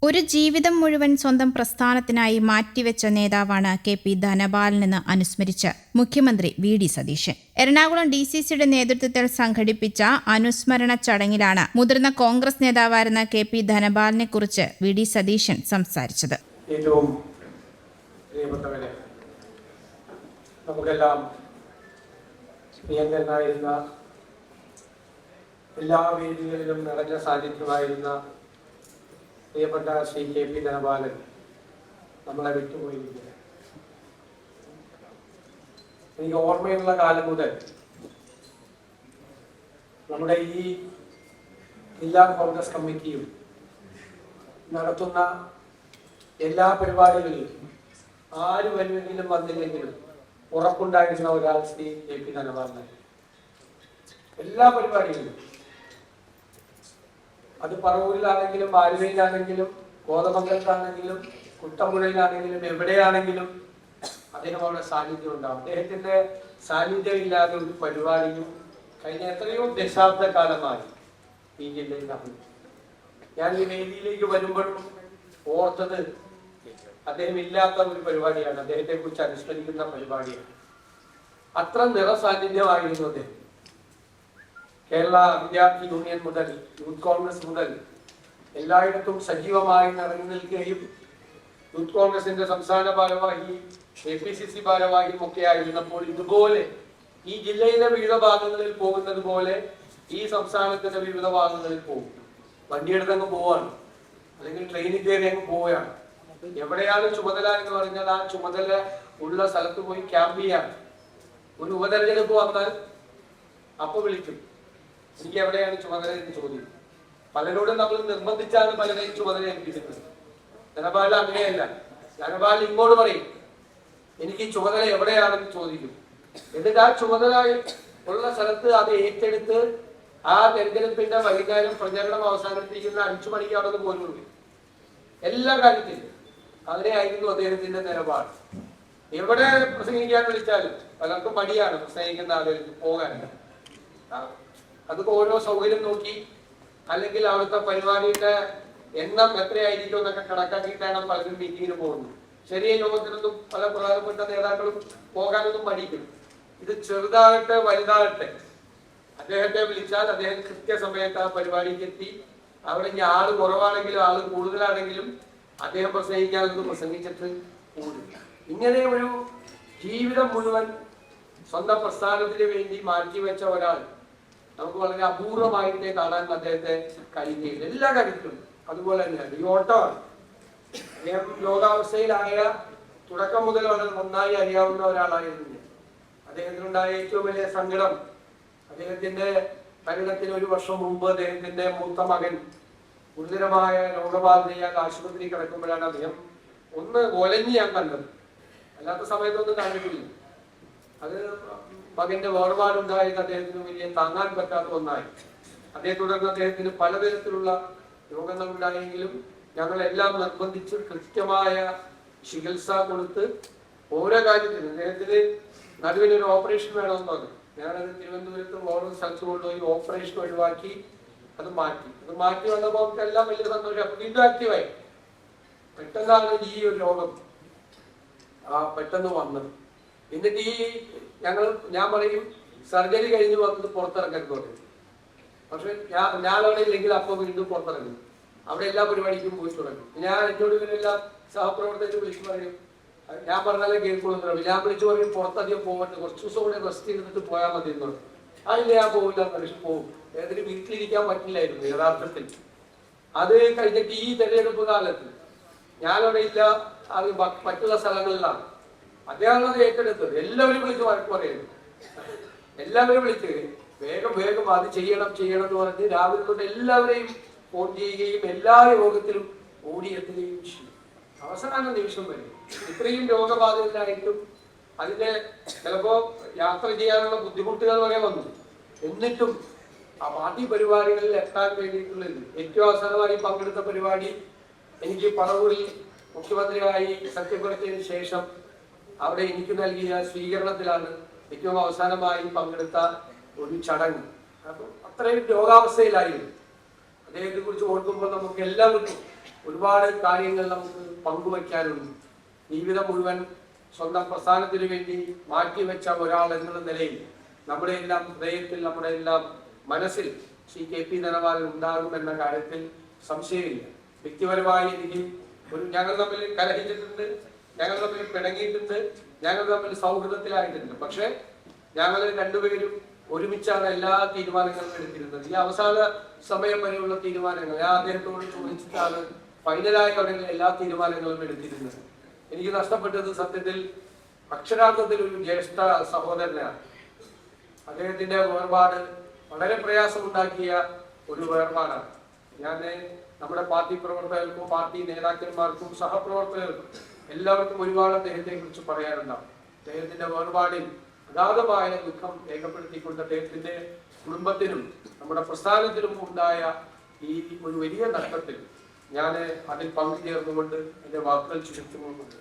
ഒരു ജീവിതം മുഴുവൻ സ്വന്തം പ്രസ്ഥാനത്തിനായി മാറ്റിവെച്ച നേതാവാണ് കെ.പി. ധനപാലനെന്ന് അനുസ്മരിച്ച് മുഖ്യമന്ത്രി വി.ഡി. സതീശൻ. എറണാകുളം DCCയുടെ നേതൃത്വത്തിൽ സംഘടിപ്പിച്ച അനുസ്മരണ ചടങ്ങിലാണ് മുതിർന്ന കോൺഗ്രസ് നേതാവായിരുന്ന കെ.പി. ധനപാലനെക്കുറിച്ച് വി.ഡി. സതീശൻ സംസാരിച്ചത്. ഏറ്റവും പ്രിയപ്പെട്ടവരെ, നമുക്കെല്ലാം പ്രിയങ്കരനായിരുന്ന, എല്ലാ വേദികളിലും നിറഞ്ഞ സാന്നിധ്യമായിരുന്ന പ്രിയപ്പെട്ട ശ്രീ കെ.പി. ധനപാലൻ നമ്മളെ വിട്ടുപോയിരിക്കുക. എനിക്ക് ഓർമ്മയുള്ള കാലം മുതൽ നമ്മുടെ ഈ ജില്ലാ കോൺഗ്രസ് കമ്മിറ്റിയും നടത്തുന്ന എല്ലാ പരിപാടികളിലും ആര് വരുമെങ്കിലും വന്നില്ലെങ്കിലും ഉറപ്പുണ്ടായിരുന്ന ഒരാൾ ശ്രീ കെ.പി. ധനപാലൻ. എല്ലാ പരിപാടികളിലും, അത് പറവൂരിലാണെങ്കിലും ആലുവയിലാണെങ്കിലും കോതമംഗലത്താണെങ്കിലും കുട്ടമ്പുഴയിലാണെങ്കിലും എവിടെയാണെങ്കിലും അദ്ദേഹം അവിടെ സാന്നിധ്യം ഉണ്ടാവും. അദ്ദേഹത്തിന്റെ സാന്നിധ്യം ഇല്ലാതെ ഒരു പരിപാടിയും കഴിഞ്ഞ എത്രയോ ദശാബ്ദ കാലമായി ഈ ജില്ലയിൽ നടന്നു. ഞാൻ ഈ വേദിയിലേക്ക് വരുമ്പോഴും ഓർത്തത് അദ്ദേഹം ഇല്ലാത്ത ഒരു പരിപാടിയാണ്, അദ്ദേഹത്തെ കുറിച്ച് അനുസ്മരിക്കുന്ന പരിപാടിയാണ്. അത്ര നിറസാന്നിധ്യമായിരുന്നു അദ്ദേഹം. കേരള വിദ്യാർത്ഥി യൂണിയൻ മുതൽ യൂത്ത് കോൺഗ്രസ് മുതൽ എല്ലായിടത്തും സജീവമായി നിറഞ്ഞു നിൽക്കുകയും യൂത്ത് കോൺഗ്രസിന്റെ സംസ്ഥാന ഭാരവാഹി, APCC ഭാരവാഹിയും ഒക്കെ ആയിരുന്നപ്പോൾ ഇതുപോലെ ഈ ജില്ലയിലെ വിവിധ ഭാഗങ്ങളിൽ പോകുന്നത് പോലെ ഈ സംസ്ഥാനത്തിന്റെ വിവിധ ഭാഗങ്ങളിൽ പോകും. വണ്ടിയെടുത്ത് അങ്ങ് പോവാണ്, അല്ലെങ്കിൽ ട്രെയിനിൽ കയറി അങ്ങ് പോവുകയാണ്. എവിടെയാണ് ചുമതല എന്ന് പറഞ്ഞാൽ ആ ചുമതല ഉള്ള സ്ഥലത്ത് പോയി ക്യാമ്പ് ചെയ്യാണ്. ഒരു ഉപതെരഞ്ഞെടുപ്പ് വന്നാൽ അപ്പൊ വിളിക്കും, എനിക്ക് എവിടെയാണ് ചുമതല എന്ന് ചോദിക്കും. പലരോടും നമ്മൾ നിർബന്ധിച്ചാണ് പലരെയും ചുമതല ഏൽപ്പിച്ചിട്ടുണ്ട്. ധനപാലൻ അങ്ങനെയല്ല. ധനപാലൻ ഇങ്ങോട്ട് പറയും, എനിക്ക് ചുമതല എവിടെയാണെന്ന് ചോദിക്കും. എന്നിട്ട് ആ ചുമതല ഉള്ള സ്ഥലത്ത് അത് ഏറ്റെടുത്ത് ആ തെരഞ്ഞെടുപ്പിന്റെ വൈകുന്നേരം പ്രചരണം അവസാനിപ്പിക്കുന്ന 5 മണിക്ക് അവിടെ നിന്ന് പോലും എല്ലാ കാര്യത്തിലും അതിനെയായിരുന്നു അദ്ദേഹത്തിന്റെ നിലപാട്. എവിടെ പ്രസംഗിക്കാൻ വിളിച്ചാലും പലർക്കും മടിയാണ് പ്രസംഗിക്കുന്ന ആളുകൾക്ക് പോകാനില്ല. അതൊക്കെ ഓരോ സൗകര്യം നോക്കി, അല്ലെങ്കിൽ അവിടുത്തെ പരിപാടിയുടെ എണ്ണം എത്രയായിരിക്കും എന്നൊക്കെ കണക്കാക്കിയിട്ടാണ് പലരും മീറ്റിങ്ങിന് പോകുന്നത്. ചെറിയ യോഗത്തിനൊന്നും പല പ്രധാനപ്പെട്ട നേതാക്കളും പോകാനൊന്നും മടിക്കും. ഇത് ചെറുതാകട്ടെ വലുതാകട്ടെ, അദ്ദേഹത്തെ വിളിച്ചാൽ അദ്ദേഹം കൃത്യസമയത്ത് ആ പരിപാടിക്ക് എത്തി. അവിടെ ഇനി ആള് കുറവാണെങ്കിലും ആള് കൂടുതലാണെങ്കിലും അദ്ദേഹം പ്രസംഗിക്കാനൊന്നും പ്രസംഗിച്ചിട്ട് കൂടും. ഇങ്ങനെ ഒരു ജീവിതം മുഴുവൻ സ്വന്തം പ്രസ്ഥാനത്തിന് വേണ്ടി മാറ്റിവെച്ച ഒരാൾ നമുക്ക് വളരെ അപൂർവമായിട്ടേ കാണാൻ അദ്ദേഹത്തെ കഴിയുകയില്ല. എല്ലാ കാര്യത്തിലും അതുപോലെ തന്നെയാണ്. ഈ ഓട്ടമാണ്. അദ്ദേഹം രോഗാവസ്ഥയിലായ തുടക്കം മുതൽ വളരെ നന്നായി അറിയാവുന്ന ഒരാളായിരുന്നു. അദ്ദേഹത്തിനുണ്ടായ ഏറ്റവും വലിയ സങ്കടം, അദ്ദേഹത്തിന്റെ മരണത്തിന് 1 വർഷം മുമ്പ് അദ്ദേഹത്തിന്റെ മൂത്ത മകൻ ഗുരുതരമായ രോഗബാധയാൽ ആശുപത്രി കിടക്കുമ്പോഴാണ് അദ്ദേഹം ഒന്ന് ഒലഞ്ഞ് ഞാൻ കണ്ടത്. അല്ലാത്ത സമയത്തൊന്നും കണ്ടിട്ടില്ല. അത് മകന്റെ വേർപാടുണ്ടായത് അദ്ദേഹത്തിന് വലിയ താങ്ങാൻ പറ്റാത്ത ഒന്നായി. അതേ തുടർന്ന് അദ്ദേഹത്തിന് പലതരത്തിലുള്ള രോഗങ്ങൾ ഉണ്ടായെങ്കിലും ഞങ്ങളെല്ലാം നിർബന്ധിച്ച് കൃത്യമായ ചികിത്സ കൊടുത്ത് ഓരോ കാര്യത്തിനും, അദ്ദേഹത്തിന് നടുവിനൊരു ഓപ്പറേഷൻ വേണമെന്ന് പറഞ്ഞു. ഞാനത് തിരുവനന്തപുരത്ത് ഓരോ സ്ഥലത്ത് കൊണ്ടുപോയി ഓപ്പറേഷൻ ഒഴിവാക്കി അത് മാറ്റി വന്നപ്പോൾ എല്ലാം വലിയ സന്തോഷം. അപ്പൊ വീണ്ടും ആക്റ്റീവായി. പെട്ടെന്നാണ് ഈ ഒരു രോഗം പെട്ടെന്ന് വന്നത്. എന്നിട്ട് ഞാൻ പറയും, സർജറി കഴിഞ്ഞ് വന്നത് പുറത്തിറങ്ങരുത് പറയും. പക്ഷെ ഞാൻ അവിടെ ഇല്ലെങ്കിൽ അപ്പൊ വീണ്ടും പുറത്തിറങ്ങും. അവിടെ എല്ലാ പരിപാടിക്കും പോയി തുടങ്ങും. ഞാൻ എന്നോട് ഇവരെല്ലാം സഹപ്രവർത്തകർ വിളിച്ചു പറയും, ഞാൻ പറഞ്ഞാലേ കേൾക്കുള്ളൂ. ഞാൻ വിളിച്ചു പറയും, പുറത്തധികം പോകട്ടെ, കുറച്ച് ദിവസം കൂടെ റെസ്റ്റ് ചെയ്തിട്ട് പോയാൽ മതി എന്ന് പറയും. അതില്ല, ഞാൻ പോകില്ല, മനുഷ്യൻ പോകും. ഏതൊരു വീട്ടിലിരിക്കാൻ പറ്റില്ലായിരുന്നു യഥാർത്ഥത്തിൽ. അത് കഴിഞ്ഞിട്ട് ഈ തെരഞ്ഞെടുപ്പ് കാലത്ത് ഞാനവിടെ ഇല്ല, അത് മറ്റുള്ള സ്ഥലങ്ങളിലാണ്. അദ്ദേഹം അത് ഏറ്റെടുത്തത്. എല്ലാവരും വിളിച്ച് വഴക്ക് പറയുന്നു. എല്ലാവരും വിളിച്ച് വേഗം അത് ചെയ്യണം എന്ന് പറഞ്ഞ് രാവിലെ തൊട്ട് എല്ലാവരെയും ഫോൺ ചെയ്യുകയും എല്ലാ യോഗത്തിലും ഓടിയെത്തുകയും ചെയ്യും. അവസാന നിമിഷം വരെ ഇത്രയും രോഗബാധിതരായിട്ടും അതിന്റെ ചിലപ്പോ യാത്ര ചെയ്യാനുള്ള ബുദ്ധിമുട്ടുകൾ വരെ വന്നു. എന്നിട്ടും ആ പാർട്ടി പരിപാടികളിൽ എത്താൻ വേണ്ടിയിട്ടുള്ളത് ഏറ്റവും അവസാനമായി പങ്കെടുത്ത പരിപാടി എനിക്ക് പറവൂരിൽ മുഖ്യമന്ത്രിയായി സത്യപ്പെടുത്തിയതിനു ശേഷം അവിടെ എനിക്ക് നൽകിയ സ്വീകരണത്തിലാണ് ഏറ്റവും അവസാനമായി പങ്കെടുത്ത ഒരു ചടങ്ങ്. അപ്പൊ അത്രയും രോഗാവസ്ഥയിലായിരുന്നു. അദ്ദേഹത്തെ കുറിച്ച് ഓർക്കുമ്പോൾ നമുക്ക് എല്ലാവർക്കും ഒരുപാട് കാര്യങ്ങൾ നമുക്ക് പങ്കുവയ്ക്കാനുണ്ട്. ജീവിതം മുഴുവൻ സ്വന്തം പ്രസ്ഥാനത്തിന് വേണ്ടി മാറ്റിവെച്ച ഒരാൾ എന്നുള്ള നിലയിൽ നമ്മുടെ എല്ലാം ഹൃദയത്തിൽ, നമ്മുടെ എല്ലാം മനസ്സിൽ ശ്രീ KP ധനപാലൻ ഉണ്ടാകുമെന്ന കാര്യത്തിൽ സംശയമില്ല. വ്യക്തിപരമായി എനിക്ക് ഞങ്ങൾ തമ്മിൽ കലഹിച്ചിട്ടുണ്ട്, ഞങ്ങൾ തമ്മിൽ പിണങ്ങിയിട്ടുണ്ട്, ഞങ്ങൾ തമ്മിൽ സൗഹൃദത്തിലായിട്ടുണ്ട്. പക്ഷെ ഞങ്ങൾ രണ്ടുപേരും ഒരുമിച്ചാണ് എല്ലാ തീരുമാനങ്ങളും എടുത്തിരുന്നത്. ഈ അവസാന സമയം വരെയുള്ള തീരുമാനങ്ങൾ ഞാൻ അദ്ദേഹത്തോട് ചോദിച്ചിട്ടാണ് ഫൈനലായി തുടങ്ങിയ എല്ലാ തീരുമാനങ്ങളും എടുത്തിരുന്നത്. എനിക്ക് നഷ്ടപ്പെട്ടത് സത്യത്തിൽ അക്ഷരാർത്ഥത്തിൽ ഒരു ജ്യേഷ്ഠ സഹോദരനാണ്. അദ്ദേഹത്തിന്റെ വേർപാട് വളരെ പ്രയാസമുണ്ടാക്കിയ ഒരു വേർപാടാണ്. ഞാൻ നമ്മുടെ പാർട്ടി പ്രവർത്തകർക്കും പാർട്ടി നേതാക്കന്മാർക്കും സഹപ്രവർത്തകർക്കും എല്ലാവർക്കും ഒരുപാട് അദ്ദേഹത്തെ കുറിച്ച് പറയാനുണ്ടാവും. അദ്ദേഹത്തിന്റെ വേർപാടിൽ അഗാധമായ ദുഃഖം രേഖപ്പെടുത്തിക്കൊണ്ട് അദ്ദേഹത്തിന്റെ കുടുംബത്തിനും നമ്മുടെ പ്രസ്ഥാനത്തിനും ഉണ്ടായ ഈ ഒരു വലിയ നഷ്ടത്തിൽ ഞാൻ അതിൽ പങ്കുചേർന്നുകൊണ്ട് എന്റെ വാക്കുകൾ ചുരുക്കുന്നുണ്ട്.